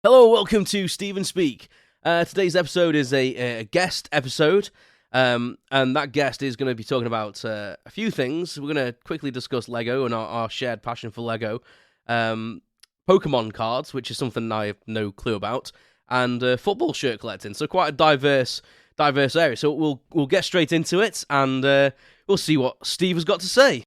Hello, welcome to Stephen Speak. Today's episode is a guest episode, and that guest is going to be talking about a few things. We're going to quickly discuss Lego and our shared passion for Lego, Pokemon cards, which is something I have no clue about, and football shirt collecting. So quite a diverse area. So we'll get straight into it, and we'll see what Steve has got to say.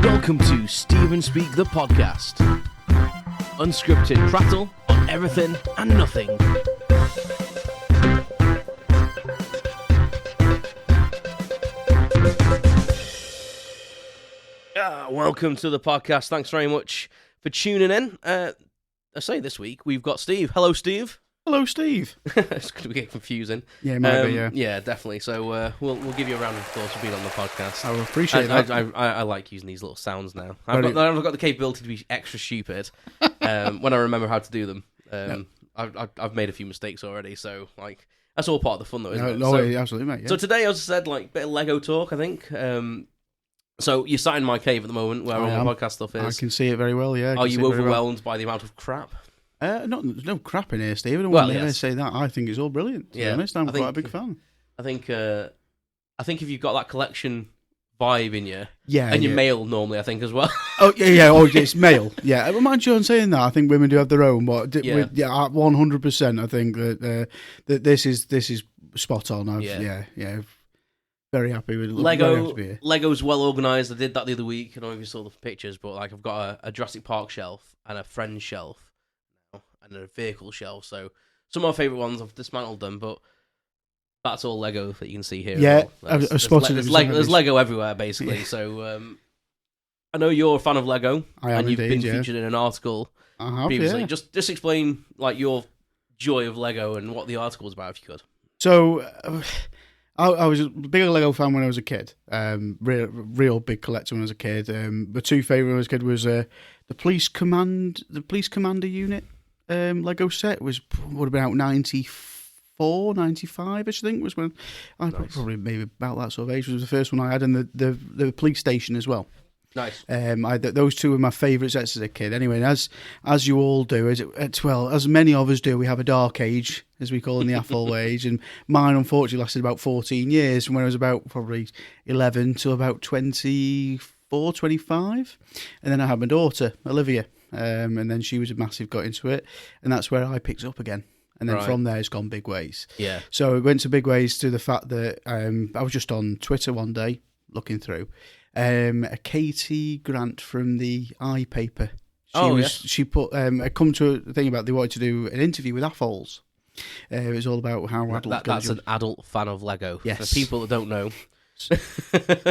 Welcome to Stephen Speak, the podcast. Unscripted prattle on everything and nothing. Welcome to the podcast. Thanks very much for tuning in. I say this week we've got Steve. Hello, Steve. Hello, Steve. It's going to get confusing. Yeah, it might be, yeah. Yeah, definitely. So we'll give you a round of applause for being on the podcast. I appreciate that. I like using these little sounds now. I've got the capability to be extra stupid when I remember how to do them. I've made a few mistakes already, so like that's all part of the fun, though, isn't it? No, absolutely, mate. Yeah. So today, as I said, like a bit of Lego talk, I think. So you're sat in my cave at the moment, where all the podcast stuff is. I can see it very well. Yeah. Are you overwhelmed by the amount of crap? There's no crap in here, Steve. I don't want to say that. I think it's all brilliant. To be honest, I'm quite a big fan. I think if you've got that collection vibe in you, yeah, and you're male normally, I think as well. Oh yeah. Oh, it's male. Yeah, but mind you on saying that, I think women do have their own. But 100%. I think that this is spot on. Yeah. Very happy with Lego. Lego's well organised. I did that the other week. I don't know if you saw the pictures, but like I've got a Jurassic Park shelf and a Friends shelf and a vehicle shelf. So some of my favourite ones, I've dismantled them, but that's all Lego that you can see here. Yeah, I've spotted it. There's Lego everywhere, basically. Yeah. So I know you're a fan of Lego, and you've been featured in an article previously. Yeah. Just explain like your joy of Lego and what the article was about, if you could. So I was a big Lego fan when I was a kid. Real big collector when I was a kid. The two favourite when I was a kid was the Police Commander unit. Lego set would have been out 94, 95-ish, I think, was when I probably maybe about that sort of age was the first one I had, and the police station as well. Nice. Those two were my favourite sets as a kid. Anyway, as you all do, as many of us do, we have a dark age, as we call it in the AFOL age, and mine unfortunately lasted about 14 years, from when I was about probably 11 to about 24, 25, and then I had my daughter, Olivia. And then she was a massive, got into it, and that's where I picked up again. And then from there, it's gone big ways. Yeah. So it went to big ways to the fact that I was just on Twitter one day looking through a Katie Grant from the iPaper. She put I come to a thing about they wanted to do an interview with AFOLs. It was all about how adults. That's an adult fan of Lego. Yes. For people that don't know.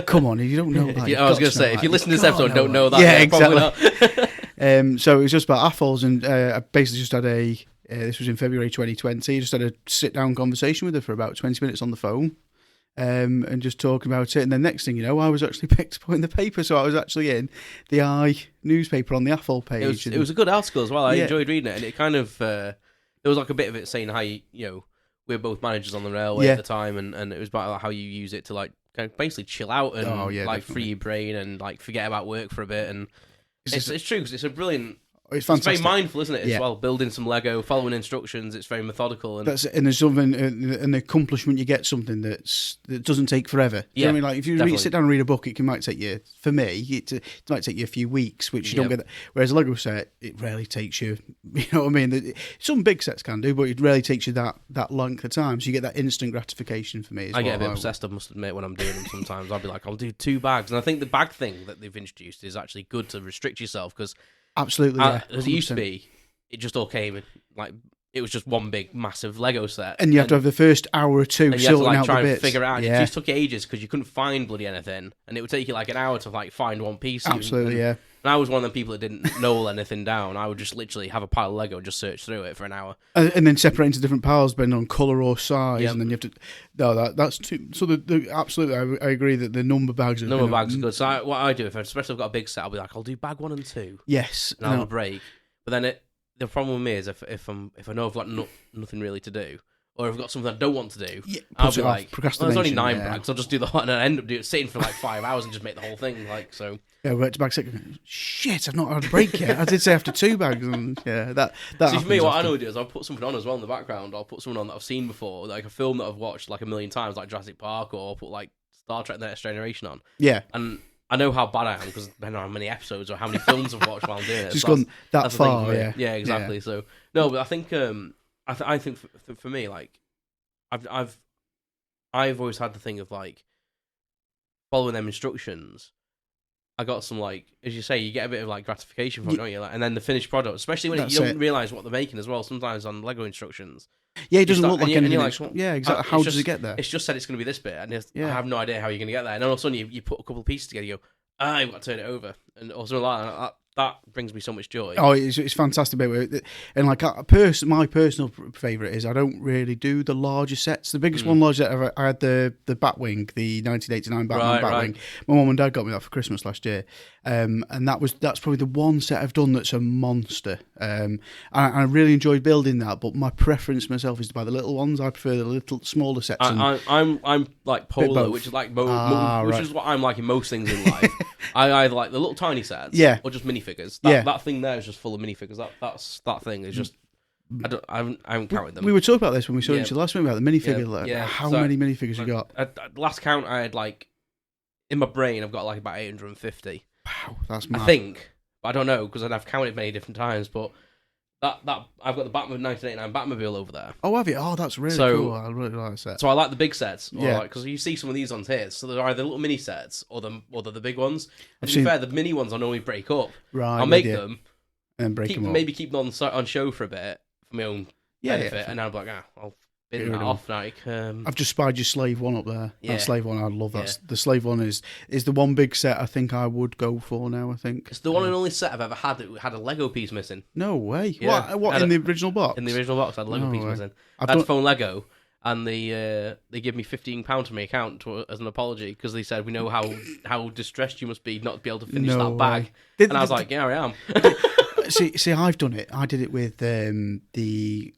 Come on, if you don't know that. I was going to say, if you listen to this episode and don't know that, yeah, exactly. Probably not. So it was just about AFOLs, and I basically just had this was in February 2020, just had a sit-down conversation with her for about 20 minutes on the phone, and just talking about it. And then next thing you know, I was actually picked up in the paper, so I was actually in the newspaper on the AFOL page. It was a good article as well. I enjoyed reading it, and it kind of there was like a bit of it saying how we're both managers on the railway at the time, and it was about how you use it to like kind of basically chill out and definitely. Free your brain and like forget about work for a bit. And it's true, because it's a brilliant. It's fantastic. It's very mindful, isn't it? As well, building some Lego, following instructions. It's very methodical, and there's something an accomplishment. You get something that doesn't take forever. Do you know what I mean? Like if you sit down and read a book, it might take you. For me, it might take you a few weeks, which you don't get. Whereas a Lego set, it rarely takes you. You know what I mean? Some big sets can do, but it rarely takes you that length of time. So you get that instant gratification for me. I get a bit obsessed, I must admit, when I'm doing them. Sometimes I'll be like, I'll do 2 bags, and I think the bag thing that they've introduced is actually good to restrict yourself, because. Absolutely, yeah. As it used to be, it just all came in, like it was just one big massive Lego set, and you have to have the first hour or two and you have to like try and and figure it out. Yeah. It just took ages because you couldn't find bloody anything, and it would take you like an hour to like find one piece. Absolutely, yeah. And I was one of the people that didn't know anything down. I would just literally have a pile of Lego and just search through it for an hour, and then separate into different piles depending on colour or size, and then you have to. No, that's too. So absolutely, I agree that the number bags are good. So what I do, especially if I've got a big set, I'll be like, I'll do bag 1 and 2. Yes, and I'll have a break. But then the problem with me is if I know I've got nothing really to do, or if I've got something I don't want to do, Yeah, I'll puts be it off. like, well, there's only Procrastination, 9 yeah. bags. I'll just do the and I end up sitting for like 5 hours and just make the whole thing. Like so. Yeah, we went to bag 6. Shit, I've not had a break yet. I did say after 2 bags. And yeah, that See, for me, what I often. know to do is I'll put something on as well in the background. I'll put something on that I've seen before, like a film that I've watched like a million times, like Jurassic Park, or I'll put like Star Trek: The Next Generation on. Yeah. And I know how bad I am because depending on how many episodes or how many films I've watched while I'm doing it. Just So gone that that's the thing far, for me. yeah. Yeah, exactly. So no, but I think I think for me, like I've always had the thing of like following them instructions. I got some like, as you say, you get a bit of like gratification from it, don't you? Like, and then the finished product, especially when you don't realise what they're making as well. Sometimes on Lego instructions, Yeah, it doesn't look like anything. Like, yeah, exactly. How does it get there? It's just said it's going to be this bit, and I have no idea how you're going to get there. And then all of a sudden, you put a couple of pieces together, you go, I've got to turn it over, and also like that brings me so much joy. Oh, it's fantastic. And like my personal favourite is I don't really do the larger sets. The biggest one large set I had the Batwing, the 1989 Batman Batwing. Right. My mum and dad got me that for Christmas last year, and that's probably the one set I've done that's a monster. I really enjoyed building that, but my preference myself is to buy the little ones. I prefer the little smaller sets. I'm like polar, which is like which is what I'm like in most things in life. I either like the little tiny sets, or just minifigures. That thing there is just full of minifigures. That thing is just. I haven't counted them. We were talking about this when we saw each other last week about the minifigure. How many minifigures you got? At last count, I had like in my brain, I've got like about 850. Wow, that's mad. I think, but I don't know because I've counted many different times. But that I've got the Batman 1989 Batmobile over there. Oh, have you? Oh, that's really cool. I really like that set. So I like the big sets. Because you see some of these ones here. So they're either little mini sets or they're the big ones. And to be fair, the mini ones I normally break up. Right. I'll make them and break them up. Maybe keep them on show for a bit for my own benefit, and then I'll be like, I'll bin that off. Like, I've just spied your Slave one up there. Yeah. That Slave one, I love that. Yeah. The Slave one is the one big set I think I would go for now. I think it's the one and only set I've ever had that had a Lego piece missing. No way. Yeah. What in the original box? In the original box, I had a Lego piece missing. I had to phone Lego. And they give me £15 from my account as an apology because they said we know how distressed you must be not to be able to finish that bag. And I was like, yeah, I am. see, I've done it. I did it with the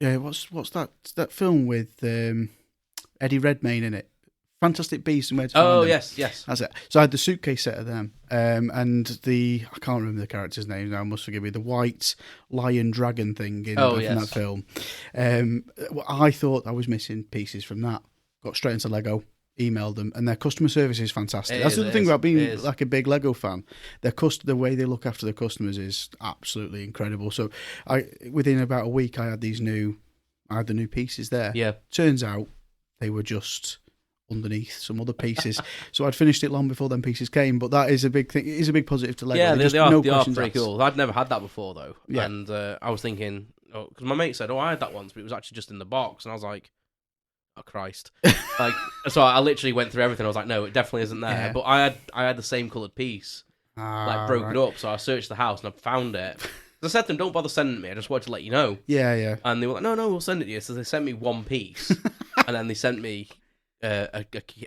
what's that film with Eddie Redmayne in it? Fantastic Beasts and Where to Find Them. Oh yes. That's it. So I had the suitcase set of them, and I can't remember the character's name now. Must forgive me. The white lion dragon thing in that film. I thought I was missing pieces from that. Got straight into Lego, emailed them, and their customer service is fantastic. That's the thing about being like a big Lego fan. The way they look after their customers is absolutely incredible. So within about a week, I had the new pieces there. Yeah. Turns out they were just underneath some other pieces. So I'd finished it long before them pieces came, but that is a big thing. It is a big positive to Lego. Yeah, they are pretty asked. cool. I'd never had that before, though. Yeah. And I was thinking, because my mate said, I had that once, but it was actually just in the box. And I was like, oh, Christ. So I literally went through everything. I was like, no, it definitely isn't there. Yeah. But I had the same coloured piece, broken up. So I searched the house and I found it. I said to them, don't bother sending me. I just wanted to let you know. Yeah. And they were like, no, we'll send it to you. So they sent me one piece. And then they sent me a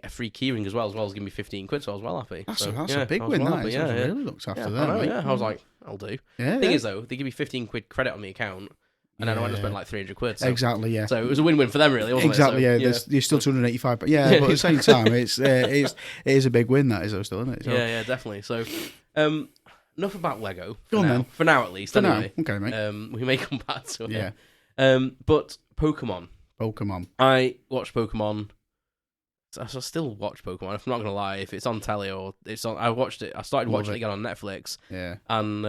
free keyring as well as giving me £15, so I was well happy. That's a big win. That is. Really looked after that. I was like, I'll do. Yeah. Thing is though, they give me £15 credit on the account, and then I went to spend like £300. So. Exactly. Yeah. So it was a win-win for them, really. Wasn't exactly. It? So, you're still 285, but but at the same time, it is a big win. That is though, still, isn't it? So. Yeah, definitely. So, enough about Lego for now at least. For anyway. now, okay, mate. We may come back to it. Yeah. But Pokemon. I watched Pokemon. I still watch Pokemon. If I'm not gonna lie, if it's on telly or it's on, I watched it. I started watching it again on Netflix. Yeah, and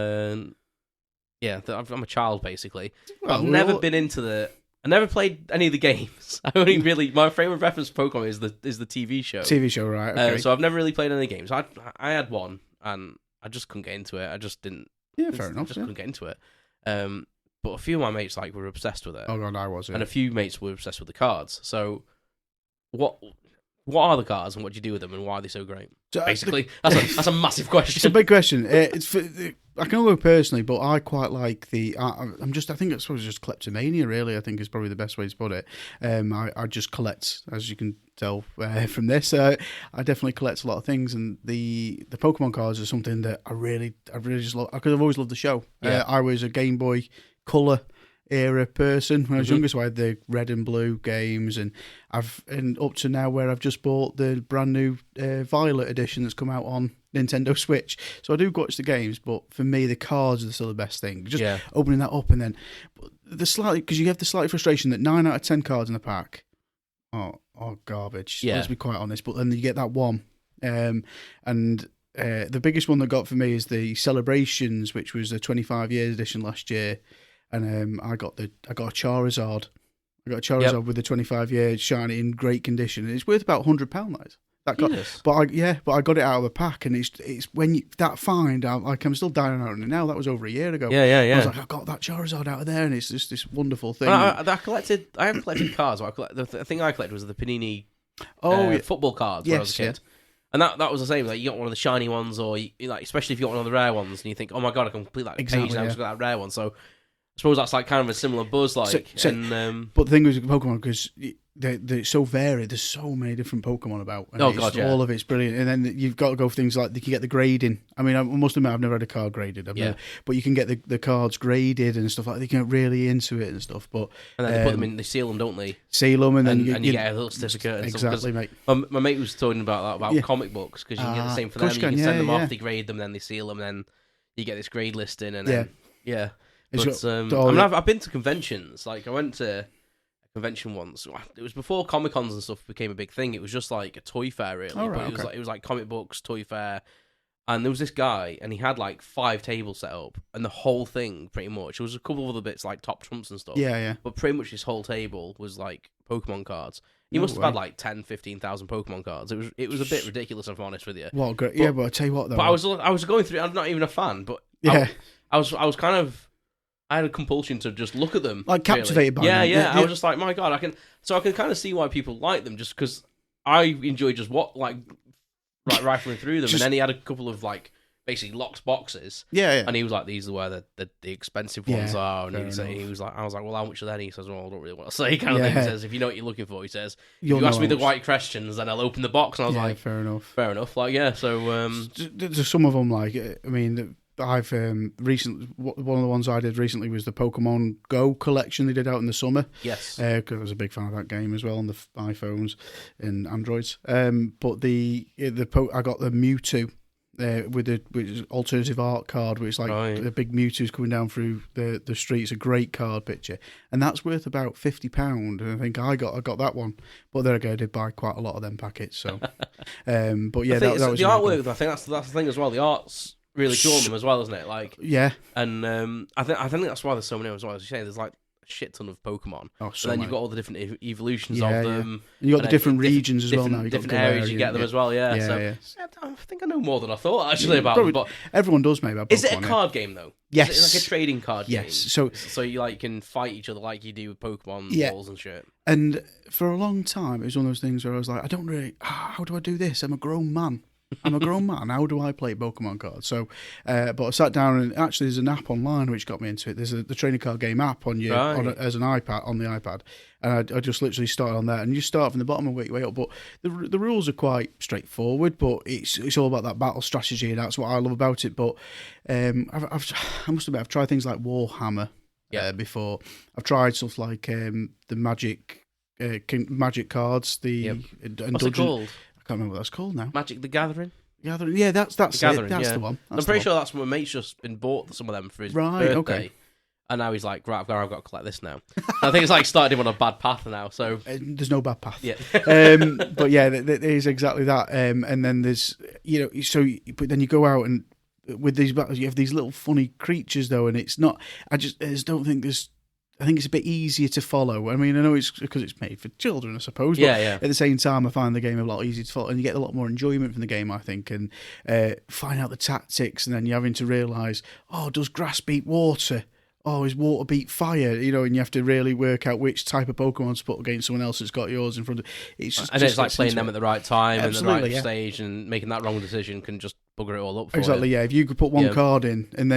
I'm a child basically. Well, I've never been into I never played any of the games. I only really my favorite reference to Pokemon is the TV show. TV show, right? Okay. So I've never really played any games. I had one and I just couldn't get into it. I just didn't. Yeah, fair enough. Couldn't get into it. But a few of my mates were obsessed with it. Oh god, I was. Yeah. And a few mates were obsessed with the cards. So what are the cards and what do you do with them and why are they so great? Basically, that's a massive question. It's a big question. I can only go personally, but I quite like I think it's probably just kleptomania. Really, I think is probably the best way to put it. I just collect, as you can tell from this. I definitely collect a lot of things, and the Pokemon cards are something that I really just love because I've always loved the show. Yeah. I was a Game Boy Color era person when I was younger, so I had the red and blue games, and up to now where I've just bought the brand new Violet edition that's come out on Nintendo Switch. So I do watch the games, but for me the cards are still the best thing. Just opening that up, and then because you have the slight frustration that 9 out of 10 cards in the pack are garbage. Let's be quite honest. But then you get that one, and the biggest one that got for me is the Celebrations, which was a 25 years edition last year. And I got a Charizard. I got a Charizard with the 25 year shiny in great condition. And it's worth about £100. That card. But I got it out of a pack, and it's when that find. I'm still dying on it now. That was over a year ago. Yeah. I was like, I got that Charizard out of there, and it's just this wonderful thing. I have collected cards. The thing I collected was the Panini football cards when I was a kid. And that was the same. Like, you got one of the shiny ones, or especially if you got one of the rare ones, and you think, oh my god, I can complete that page now because I got that rare one. So I suppose that's like kind of a similar buzz, like. But the thing with Pokemon, because they're so varied, there's so many different Pokemon about. And all of it's brilliant. And then you've got to go for things like you can get the grading. I mean, I must admit, I've never had a card graded. But you can get the cards graded and stuff like that. You can get really into it and stuff. But and then they put them in, they seal them, don't they? Seal them, and then you get a little certificate. And exactly, stuff. Mate. My mate was talking about that, about comic books, because you can get the same for them. You can send them off, they grade them, then they seal them, then you get this grade listing, and then But I've been to conventions. Like, I went to a convention once. It was before Comic Cons and stuff became a big thing. It was just like a toy fair, really. It was like comic books, toy fair, and there was this guy, and he had like 5 tables set up, and the whole thing pretty much. There was a couple of other bits like top trumps and stuff. Yeah. But pretty much this whole table was like Pokemon cards. He must have had like 10,000-15,000 Pokemon cards. It was a bit ridiculous, if I'm honest with you. What great! But I tell you what, though. But I was going through. I'm not even a fan, but I was kind of. I had a compulsion to just look at them, like captivated by them. Yeah. I was just like, my god, I can kind of see why people like them, just because I enjoy just rifling through them. And then he had a couple of like basically locked boxes. Yeah. And he was like, these are where the expensive ones are. And I was like, well, how much are they? And he says, well, I don't really want to say, kind of thing. He says, if you know what you're looking for, he says, if you ask me the right questions, then I'll open the box. And I was like, fair enough. Like, yeah. So there's some of them, like, I mean. I've recently, one of the ones I did recently was the Pokemon Go collection they did out in the summer. Yes, because I was a big fan of that game as well on the iPhones and Androids. But I got the Mewtwo with the alternative art card, which is like the big Mewtwo's coming down through the streets. A great card picture, and that's worth about £50. And I think I got that one. But there again, I did buy quite a lot of them packets. So, but yeah, that was the artwork. Cool. I think that's the thing as well. The art's really cool on them as well, isn't it? Like, and I think that's why there's so many as well. As you say, there's like a shit ton of Pokemon. So then you've got all the different evolutions of them. And you've got the different regions as well now. Different areas you get them as well. I think I know more than I thought actually about them. But everyone does maybe. Is it a card game though? Yes, is it like a trading card game? Yes. So you like can fight each other like you do with Pokemon balls and shit. And for a long time, it was one of those things where I was like, I don't really. How do I do this? I'm a grown man. How do I play Pokemon cards? So, but I sat down and actually there's an app online which got me into it. There's the trading card game app on your as an iPad on the iPad, and I just literally started on there. And you start from the bottom and work your way up. But the rules are quite straightforward. But it's all about that battle strategy, and that's what I love about it. But I must admit I've tried things like Warhammer before. I've tried stuff like the Magic cards. What's it called? I can't remember what that's called now. Magic the Gathering? Yeah, that's the Gathering, that's the one. I'm pretty sure that's my mate's just been bought some of them for his birthday. Okay. And now he's like, right, I've got to collect this now. I think it's like started him on a bad path now. So there's no bad path. Yeah. But yeah, there is exactly that. And then there's, but then you go out and with these battles, you have these little funny creatures though, and it's not. I just don't think there's. I think it's a bit easier to follow. I mean, I know it's because it's made for children, I suppose. But at the same time, I find the game a lot easier to follow, and you get a lot more enjoyment from the game, I think, and find out the tactics, and then you're having to realise, does grass beat water? Is water beat fire? And you have to really work out which type of Pokemon to put against someone else that's got yours in front of. It's like playing them at the right time and the right stage, and making that wrong decision can just bugger it all up for exactly, you. Yeah. If you could put one card in, and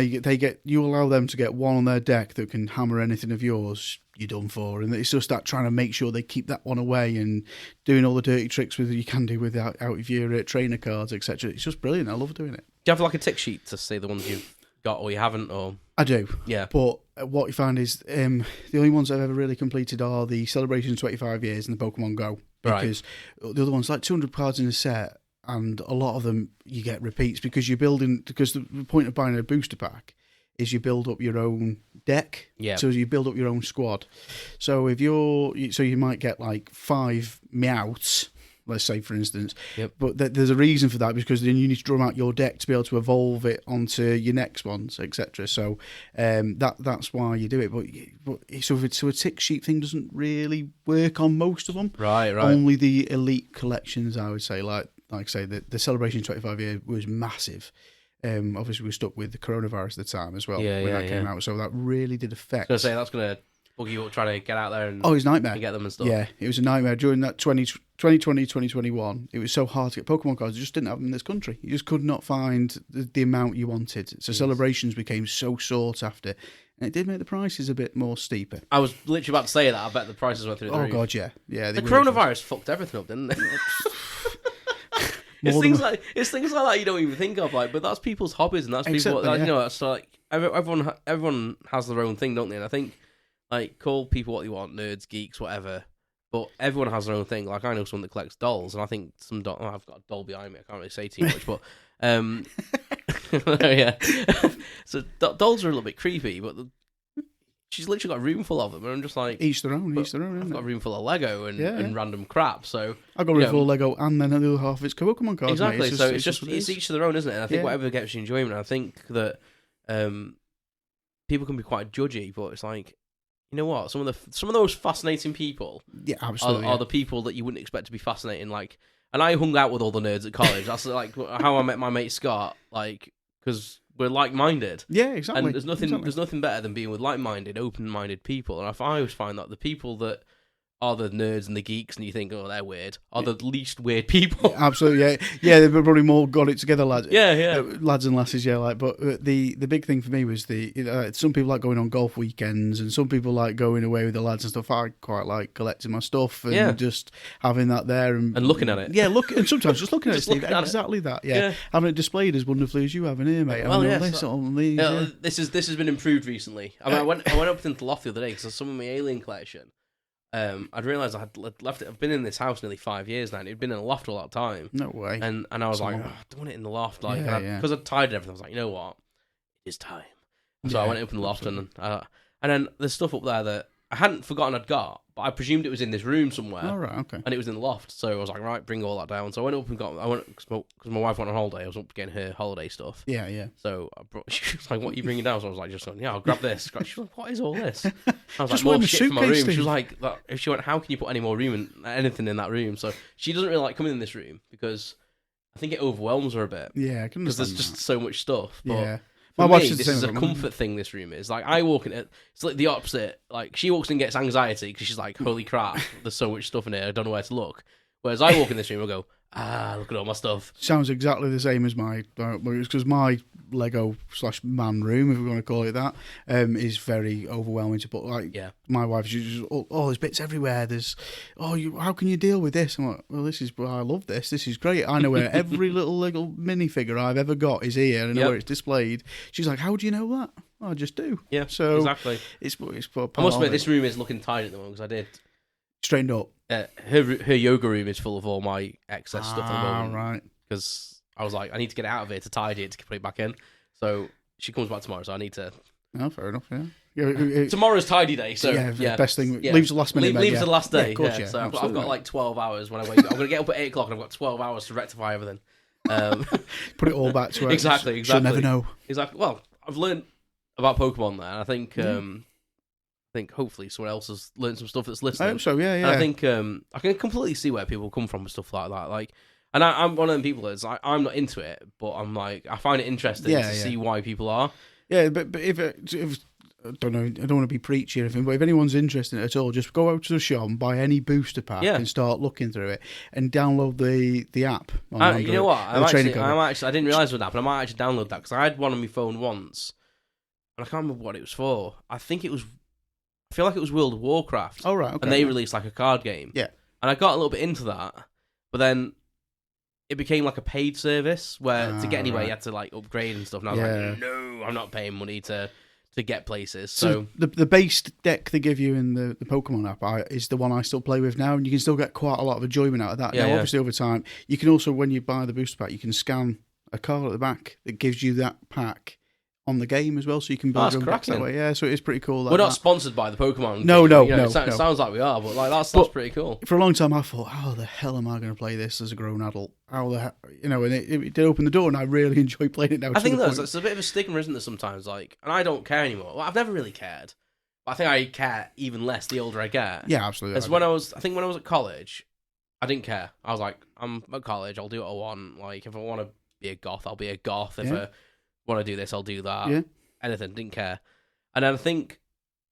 you allow them to get one on their deck that can hammer anything of yours, you're done for. And it's just that trying to make sure they keep that one away and doing all the dirty tricks with you can do without out of your trainer cards, etc. It's just brilliant. I love doing it. Do you have like a tick sheet to say the ones you've got or you haven't, or I do. Yeah. But what you find is the only ones I've ever really completed are the Celebrations 25 years and the Pokemon Go. Because the other ones, like 200 cards in a set, and a lot of them you get repeats because you're building. Because the point of buying a booster pack is you build up your own deck. Yeah. So you build up your own squad. So if you might get like 5 Meowths, let's say, for instance. Yep. But there's a reason for that, because then you need to draw out your deck to be able to evolve it onto your next ones, etc. So that's why you do it. But so a tick sheet thing doesn't really work on most of them. Right. Only the elite collections, I would say. Like I say, the Celebration 25 year was massive. Obviously, we were stuck with the coronavirus at the time as well when that came out. So that really did affect. I was going to say, that's going to bug you up trying to get out there and it was a nightmare. And get them and stuff. Yeah, it was a nightmare during that 2020, 2021. It was so hard to get Pokemon cards. You just didn't have them in this country. You just could not find the amount you wanted. So Celebrations became so sought after. And it did make the prices a bit more steeper. I was literally about to say that. I bet the prices went through the roof. God, yeah. The coronavirus fucked everything up, didn't it? It's things like that you don't even think of, like, but that's people's hobbies, and that's people. Like, you know, it's like everyone has their own thing, don't they? And I think, like, call people what you want, nerds, geeks, whatever. But everyone has their own thing. Like, I know someone that collects dolls, and I think I've got a doll behind me. I can't really say too much, but yeah. So dolls are a little bit creepy, but she's literally got a room full of them, and I'm just like, each their own. I've got a room full of Lego and random crap. So I got a room full of Lego, and then the other half of it's Pokemon cards. Exactly. Mate. So it's each to their own, isn't it? And I think whatever gets you enjoyment. I think that people can be quite judgy, but it's like, you know what? Some of the most fascinating people, absolutely, are the people that you wouldn't expect to be fascinating. Like, and I hung out with all the nerds at college. That's like how I met my mate Scott. Like, because we're like-minded. Yeah, exactly. And there's nothing better than being with like-minded, open-minded people. And I always find that the people that are the nerds and the geeks, and you think, oh, they're weird, are the least weird people. Yeah, absolutely, yeah. They've probably more got it together, lads. Yeah. Lads and lasses, yeah. Like, but the big thing for me was some people like going on golf weekends, and some people like going away with the lads and stuff. I quite like collecting my stuff and just having that there and looking at it. Yeah, and sometimes just looking at it, Steve. Exactly that. Yeah. Having it displayed as wonderfully as you have in here, mate. This has been improved recently. I mean, I went up into the loft the other day because some of my alien collection. I'd realised I had left it. I've been in this house nearly 5 years now. And it'd been in the loft all that time. No way. And I was like, I don't want it in the loft, like, because I'd tidied everything. I was like, you know what, it's time. So I went up in the loft and then there's stuff up there that I hadn't forgotten I'd got, but I presumed it was in this room somewhere. Oh, right, okay. And it was in the loft, so I was like, right, bring all that down. So I went up and because my wife went on holiday. I was up getting her holiday stuff. Yeah. So she was like, "What are you bringing down?" So I was like, "Just I'll grab this." She was like, "What is all this?" I was just like, "More shit for my room." Steve. She was like, "She went, how can you put any more anything in that room?" So she doesn't really like coming in this room because I think it overwhelms her a bit. Yeah, I can understand because there's just so much stuff. But yeah. My wife, this is a comfort thing. This room is like, I walk in it. It's like the opposite. Like, she walks in and gets anxiety because she's like, "Holy crap! There's so much stuff in here. I don't know where to look." Whereas I walk in this room and go, look at all my stuff. Sounds exactly the same as my, because my Lego/man room, if we want to call it that, is very overwhelming to put. Like, my wife, she's just, there's bits everywhere. There's, how can you deal with this? I'm like, well, I love this. This is great. I know where every little minifigure I've ever got is here, and I know where it's displayed. She's like, how do you know that? I just do. Yeah, so exactly. It's I must admit, this room is looking tidy at the moment because I did. Straightened up. Her yoga room is full of all my excess stuff at the moment. Right. Because I was like, I need to get it out of here to tidy it to put it back in. So she comes back tomorrow, so I need to. Oh, fair enough. Yeah. Tomorrow's tidy day, so best thing. Leaves the last minute. Leaves the last day. Of course, so I've got like 12 hours when I wake up. I'm gonna get up at 8 o'clock, and I've got 12 hours to rectify everything. Put it all back to where exactly. She'll never know. Exactly. Well, I've learned about Pokemon there. And I think hopefully someone else has learned some stuff that's listening. I hope so, yeah. And I think I can completely see where people come from with stuff like that. Like, and I'm one of them people that's like, I'm not into it, but I'm like, I find it interesting to see why people are. Yeah, but if I don't know, I don't want to be preachy or anything, but if anyone's interested at all, just go out to the shop and buy any booster pack and start looking through it and download the app. You know what? I didn't realise with that, but I might actually download that because I had one on my phone once, and I can't remember what it was for. I feel like it was World of Warcraft. Oh, right, okay. And they released like a card game. Yeah. And I got a little bit into that, but then it became like a paid service where to get anywhere you right. had to like upgrade and stuff. And I was Yeah. like, no, I'm not paying money to get places. So the base deck they give you in the Pokemon app is the one I still play with now, and you can still get quite a lot of enjoyment out of that. Yeah, Now, obviously, over time, you can also, when you buy the booster pack, you can scan a card at the back that gives you that pack on the game as well, so you can build your own decks that way. Yeah, so it's pretty cool. We're not sponsored by the Pokemon. No, game, no, you know, no, it no. sounds like we are, but like that's pretty cool. For a long time, I thought, how the hell am I going to play this as a grown adult? How the hell, and it did open the door, and I really enjoy playing it now. I think that's a bit of a stigma, isn't there? Sometimes, like, and I don't care anymore. Well, I've never really cared, but I think I care even less the older I get. Yeah, absolutely. As when I was at college, I didn't care. I was like, I'm at college, I'll do what I want. Like, if I want to be a goth, I'll be a goth. If I want to do this, I'll do that. Yeah. Anything, didn't care. And then I think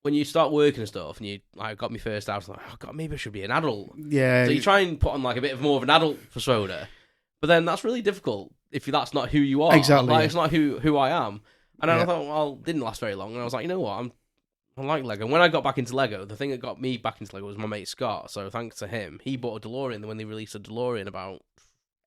when you start working and stuff, and you like got me first house, like, oh god, maybe I should be an adult. Yeah. So you try and put on like a bit of more of an adult persona, but then that's really difficult if that's not who you are. Exactly. Like, it's not who I am. And then I thought, well, it didn't last very long. And I was like, you know what, I like Lego. And when I got back into Lego, the thing that got me back into Lego was my mate Scott. So thanks to him, he bought a DeLorean when they released a DeLorean about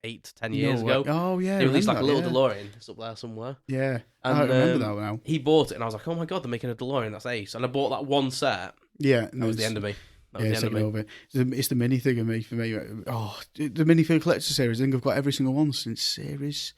8 to 10 years ago. Oh yeah, they released like a little that, DeLorean. It's up there somewhere. Yeah, and, I remember that now. He bought it, and I was like, "Oh my god, they're making a DeLorean. That's ace!" And I bought that one set. Yeah, that was the end of me. That was the end of me. Over. It's the minifigure for me. Oh, the minifigure collector series. I think I've got every single one since series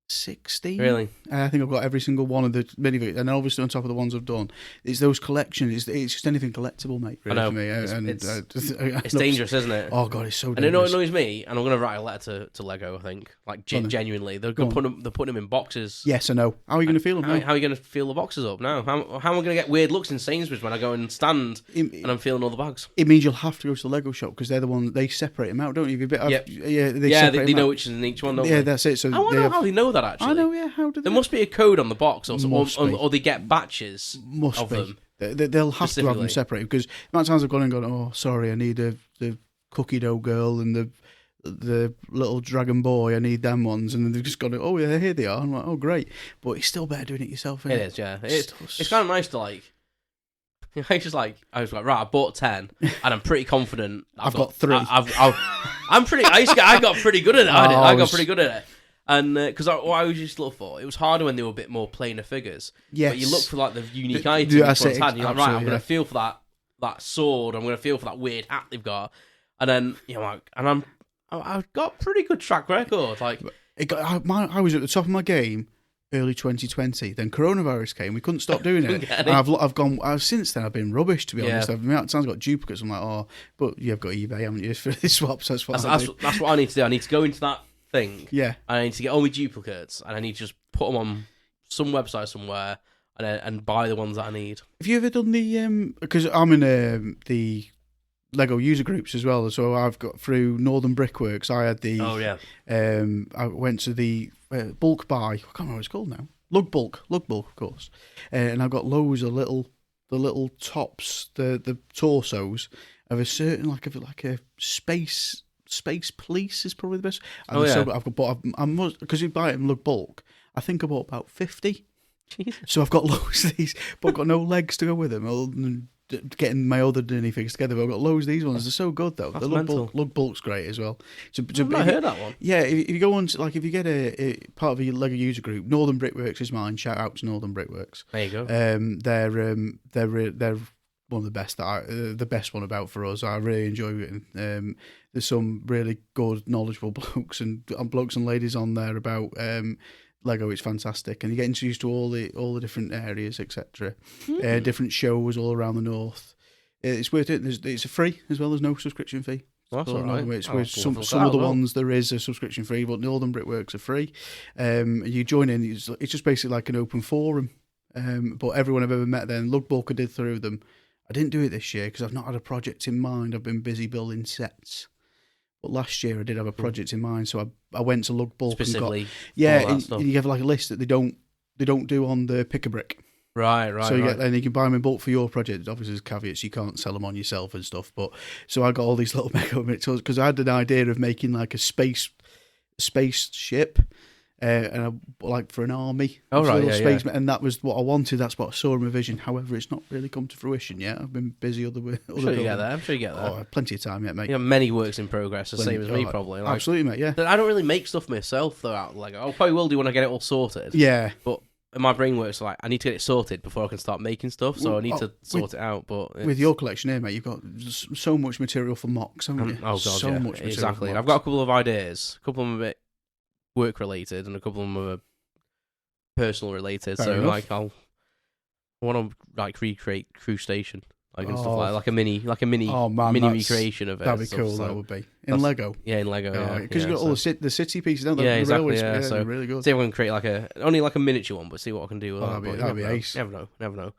16. Really? I think I've got every single one of the minifigures, and obviously on top of the ones I've done, it's those collections. It's just anything collectible, mate. Really, I know. For me. It's dangerous, isn't it? Oh god, it's so dangerous. And it annoys me. And I'm gonna write a letter to Lego. I think, like genuinely, they're putting them in boxes. Yes, I know. How are you going to feel them? How are you going to feel the boxes up now? How am I going to get weird looks in Sainsbury's when I go and stand and I'm feeling all the bags? It means you'll have to go to the Lego shop because they're the one they separate them out, don't you? They know which is in each one. Don't they? That's it. So I wonder how they know that. Actually, I know. Yeah, how do they? There must be a code on the box, or they get batches of them. They'll have to have them separated because the amount of times I've gone and gone, oh, sorry, I need the cookie dough girl and the little dragon boy, I need them ones, and they've just gone, oh yeah, here they are. I'm like, oh great, but it's still better doing it yourself. Isn't it is, yeah. It's kind of nice to like. I was like, right, I bought 10, and I'm pretty confident. I've got 3. I'm pretty. I got pretty good at it. I got pretty good at it. And because I always used to look for, it was harder when they were a bit more plainer figures. Yes. But you look for like the unique items. You're like, right, I'm going to feel for that sword. I'm going to feel for that weird hat they've got. And then I've got pretty good track record. Like I was at the top of my game early 2020. Then coronavirus came. We couldn't stop doing it. And I've gone since then. I've been rubbish, to be honest. I've got duplicates. I'm like, oh, but you've got eBay, haven't you, for these swaps? That's what I need to do. I need to go into that thing. Yeah. And I need to get all my duplicates, and I need to just put them on some website somewhere, and buy the ones that I need. Have you ever done the because I'm in the Lego user groups as well, so I've got through Northern Brickworks. I had the I went to the bulk buy. I can't remember what it's called now. Lug bulk, of course. And I've got loads of the little tops, the torsos of a certain like a space police is probably the best. And I've got because you buy it in lug bulk. I think I bought about 50. Jesus. So I've got loads of these, but I've got no legs to go with them. Other than getting my other Disney figures together, but I've got loads of these ones. They're so good though. That's the lug bulk's great as well. I've not heard that one. Yeah, if you go on to, like, if you get a part of your Lego user group, Northern Brickworks is mine. Shout out to Northern Brickworks. There you go. They're one of the best the best one about for us. I really enjoy it. There's some really good, knowledgeable blokes and ladies on there about Lego. It's fantastic, and you get introduced to all the different areas, etc. Different shows all around the north. It's worth it. It's free as well. There's no subscription fee. Well, that's all right. Some of the ones there is a subscription fee, but Northern Brickworks are free. You join in. It's just basically like an open forum. But everyone I've ever met there, and Lug Bulk I did through them. I didn't do it this year because I've not had a project in mind. I've been busy building sets. But last year I did have a project in mind, so I went to Lug Bulk specifically. And you have like a list that they don't do on the Pick a Brick. Right. So you can buy them in bulk for your project. Obviously, there's caveats, you can't sell them on yourself and stuff. But so I got all these little Lego because I had an idea of making like a spaceship. and I like for an army. Oh, right, little yeah. and that was what I wanted. That's what I saw in my vision. However, it's not really come to fruition yet. I've been busy other I'm sure you get there. I'm sure you get there. Oh, plenty of time yet, mate. You have many works in progress, the same as me, probably. Like, absolutely, mate. Yeah. I don't really make stuff myself, though. Out Lego, I probably will do when I get it all sorted. Yeah. But my brain works like I need to get it sorted before I can start making stuff. So I need to sort it out. But with your collection here, mate, you've got so much material for mocks, haven't you? Oh god, so yeah, much material. Exactly. And I've got a couple of ideas. A couple of them are a bit work related, and a couple of them are personal related. Fair so enough. like I want to like recreate Crew Station. Like and stuff like a mini mini recreation of it. That'd be stuff, cool. So that would be in Lego. Yeah, in Lego. Because you've got all the city pieces, don't they? Yeah, the exactly. railways, So really good. see if I can create only a miniature one, but see what I can do with that. That'd be ace. Never know.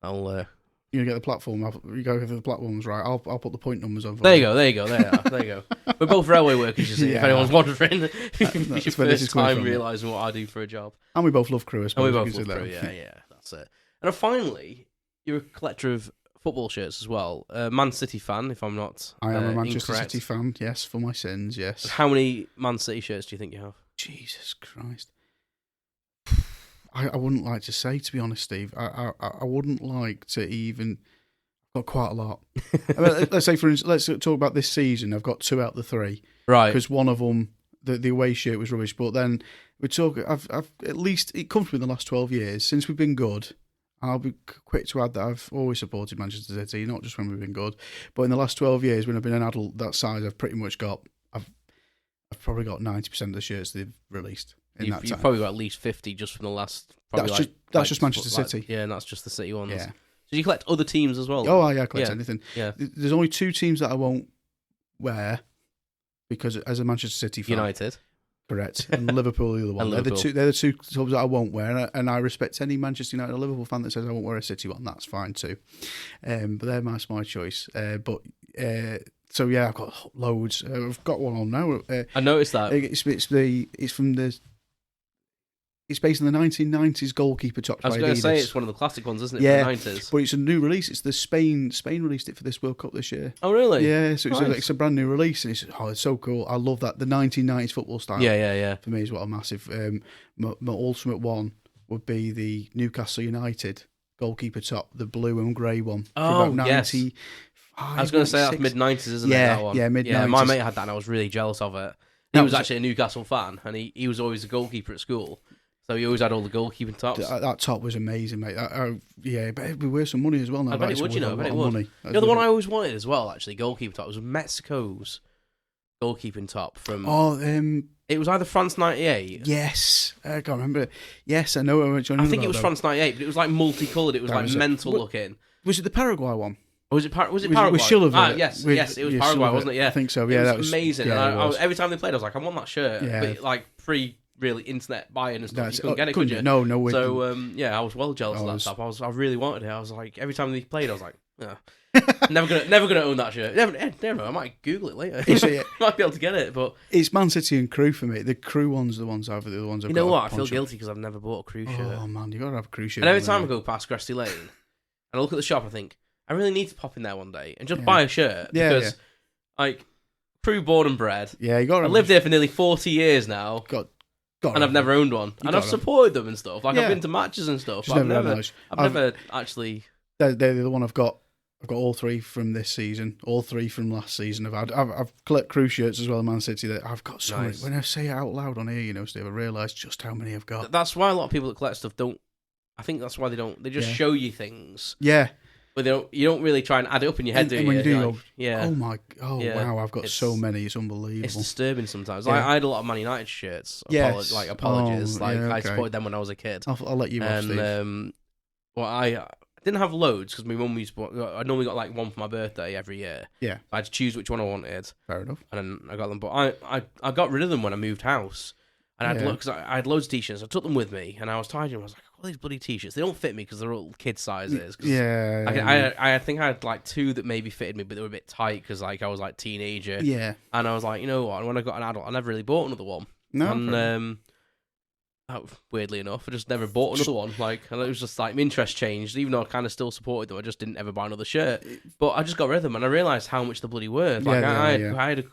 I'll. You're gonna get the platform. You go for the platforms, right? I'll put the point numbers on. There you go. There you go. We're both railway workers, you see. If anyone's wondering, it's your first time realising what I do for a job. And we both love Crew, I suppose. And we both love Crew. Yeah, that's it. And finally, you're a collector of football shirts as well. Man City fan, if I'm not. I am a Manchester incorrect. City fan. Yes, for my sins. Yes. How many Man City shirts do you think you have? Jesus Christ. I wouldn't like to say, to be honest, Steve. I wouldn't like to even. I've got quite a lot. I mean, let's say, for instance, let's talk about this season. I've got 2 out of the 3. Right. Because one of them, the away shirt was rubbish. But then we talk. I've at least it comes from the last 12 years since we've been good. I'll be quick to add that I've always supported Manchester City, not just when we've been good, but in the last 12 years when I've been an adult that size, I've pretty much got. I've probably got 90% of the shirts they've released. You've probably got at least 50 just from the last. That's just Manchester City. Yeah, and that's just the City ones. Yeah. So you collect other teams as well? Oh, yeah, I collect anything. Yeah. There's only 2 teams that I won't wear because as a Manchester City fan. United. Correct. And Liverpool the other one. They're the two clubs that I won't wear. And I respect any Manchester United or Liverpool fan that says I won't wear a City one. That's fine too. But that's my choice. So yeah, I've got loads. I've got one on now. I noticed that. It's based on the 1990s goalkeeper top. I was going to say it's one of the classic ones, isn't it? Yeah, from the 90s. But it's a new release. It's the Spain released it for this World Cup this year. Oh really? Yeah, so it's a brand new release, and it's so cool. I love that the 1990s football style. Yeah. For me, is what a massive. My ultimate one would be the Newcastle United goalkeeper top, the blue and grey one. Oh, about yes. I was going to say that's mid-90s, isn't it? That one? Yeah, mid-90s. Yeah, my mate had that, and I was really jealous of it. He was actually a Newcastle fan, and he was always a goalkeeper at school. So he always had all the goalkeeping tops. That top was amazing, mate. Yeah, but it'd be worth some money as well now. I bet it would, I bet it would. The one I always wanted as well, actually, goalkeeping top, was Mexico's goalkeeping top from... it was either France 98... Yes, I can't remember. Yes, I know. I think it was France 98, but it was like multicoloured. It was mental looking. Was it the Paraguay one? Or was it Paraguay? With Chilavert. Yes, it was Paraguay, wasn't it? Yeah, I think so. Yeah, that was amazing. Yeah, and every time they played, I was like, I want that shirt. Yeah. But like really internet buying and stuff, you couldn't get it, could you? No. So I was well jealous of that stuff. I really wanted it. I was like, every time they played, I was like, never gonna own that shirt. Never. I might Google it later. Might be able to get it, but it's Man City and Crew for me. The Crew ones are the ones I've. The other ones I've. You know what? I feel guilty because I've never bought a Crew shirt. Oh man, you gotta have a Crew shirt. And every time I go past Gresty Lane, and I look at the shop, I think I really need to pop in there one day and just buy a shirt because, like, Crew born and bred. Yeah, you got. I've lived here for nearly 40 years now. And I've never owned one, and I've supported them and stuff. Like I've been to matches and stuff. But I've never actually. They're the one I've got. I've got all 3 from this season, all 3 from last season. I've collect Crew shirts as well, Man City. That I've got so many. When I say it out loud on here, Steve, I realise just how many I've got. That's why a lot of people that collect stuff don't. I think that's why they don't. They just show you things. Yeah. But you don't really try and add it up in your head, do you? When you do, wow, I've got so many. It's unbelievable. It's disturbing sometimes. Like, I had a lot of Man United shirts. Apologies. I supported them when I was a kid. I'll let you off, Steve. I didn't have loads because my mum I normally got like one for my birthday every year. Yeah. I had to choose which one I wanted. Fair enough. And then I got them. But I got rid of them when I moved house. And I had loads of t-shirts. I took them with me, and I was tired of them. I was like, all these bloody t-shirts. They don't fit me because they're all kid sizes. Yeah. I think I had like 2 that maybe fitted me, but they were a bit tight because like I was like teenager. Yeah. And I was like, you know what? When I got an adult, I never really bought another one. No. And weirdly enough, I just never bought another one. Like, and it was just like my interest changed. Even though I kind of still supported them, I just didn't ever buy another shirt. But I just got rid of them, and I realised how much they're bloody worth. Like I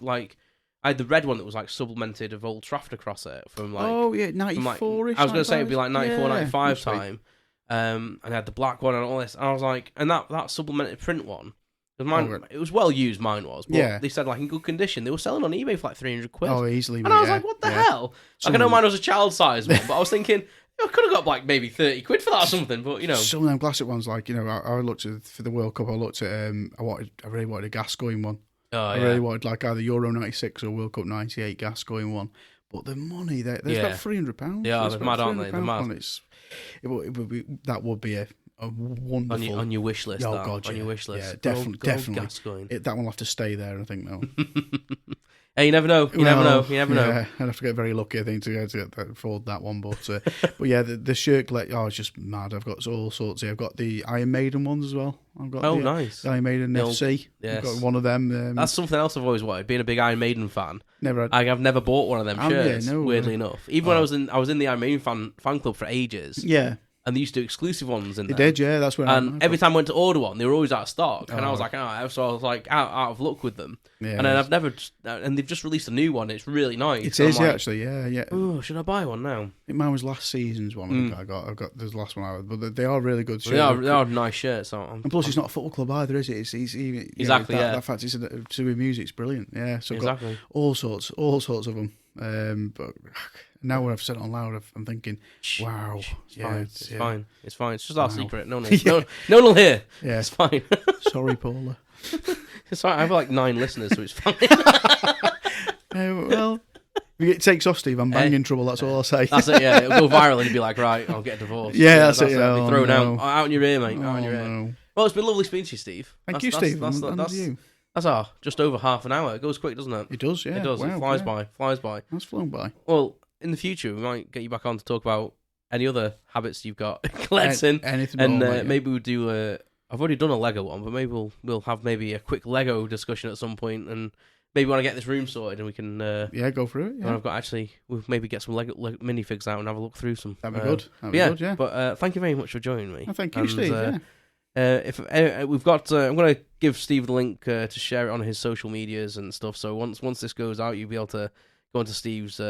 had I had the red one that was like supplemented of Old Trafford across it from like. Oh yeah, from, like, 94ish. I was going to say it'd be like 94, yeah, 95 time. And I had the black one and all this. And I was like, and that supplemented print one. Mine, it was well used, mine was. But they said like in good condition. They were selling on eBay for like 300 quid. Oh, easily. And I was like, what the hell? Like, I know mine was a child size one, but I was thinking, I could have got like maybe 30 quid for that or something. But you know, some of them classic ones, like I looked at for the World Cup. I looked at I really wanted a Gascoigne one. I really wanted like either Euro '96 or World Cup '98 Gascoigne one. But the money they've got £300. Yeah, they're mad, aren't they? They're mad. That would be a wonderful on your wish list. Oh God, on your wish list. Yeah, definitely. That will have to stay there, I think. Now. Hey, you never know. You never know. I'd have to get very lucky, I think, to afford that one. But but yeah, the shirt collection. Oh, it's just mad. I've got all sorts here. I've got the Iron Maiden ones as well. I've got nice. The Iron Maiden FC. Yes. I've got one of them. That's something else I've always wanted. Being a big Iron Maiden fan. I've never bought one of them shirts. Weirdly enough, even when I was in the Iron Maiden fan club for ages. Yeah. And they used to do exclusive ones in there. They did, yeah. That's when. And every time I went to order one, they were always out of stock, and I was like, so I was like out of luck with them. Yeah, and then and they've just released a new one. It's really nice. It is actually, yeah. Oh, should I buy one now? I think mine was last season's one. I think I've got this last one out, but they are really good shirts. They are nice shirts. And plus, it's not a football club either, is it? It's even exactly that fact it's to do with music. It's brilliant. Yeah, so I've got all sorts of them. But now when I've said it on loud, I'm thinking, wow, it's fine. It's just our secret. No one will hear. Yeah, it's fine. Sorry, Paula. It's fine. I have like 9 listeners, so it's fine. Well, if it takes off, Steve, I'm banging trouble. That's all I'll say. That's it. Yeah, it'll go viral, and you'll be like, right, I'll get a divorce. Yeah, that's it. It'll be thrown out in your ear, mate. Out in your ear. No. Well, it's been lovely speaking to you, Steve. Thank you, Steve. That's just over half an hour. It goes quick, doesn't it? It does, yeah. It does. Wow, it flies by. That's flown by. Well, in the future, we might get you back on to talk about any other habits you've got collecting. Anything and more, maybe we'll do I've already done a Lego one, but maybe we'll have a quick Lego discussion at some point, and maybe when I get this room sorted, and we can go through it. Yeah. And I've got we'll maybe get some Lego minifigs out and have a look through some. That'd be good. Good, yeah. But thank you very much for joining me. Oh, thank you, Steve. If we've got, I'm going to give Steve the link to share it on his social medias and stuff. So once this goes out, you'll be able to go onto Steve's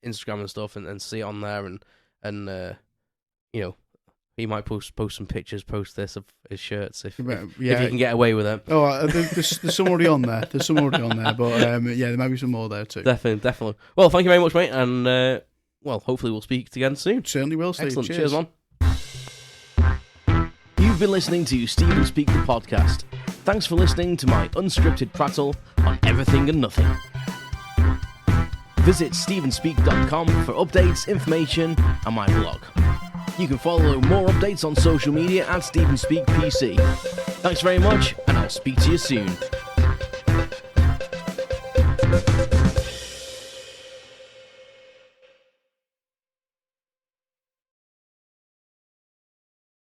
Instagram and stuff and see it on there, and he might post some pictures, post this of his shirts if he can get away with it. Oh, there's some already on there. There's some already on there, but there might be some more there too. Definitely. Well, thank you very much, mate, and hopefully we'll speak again soon. Certainly will, Steve. Excellent. Cheers, man. You've been listening to Stephen Speak the podcast. Thanks for listening to my unscripted prattle on everything and nothing. Visit stephenspeak.com for updates, information, and my blog. You can follow more updates on social media at Stephen Speak PC. Thanks very much, and I'll speak to you soon.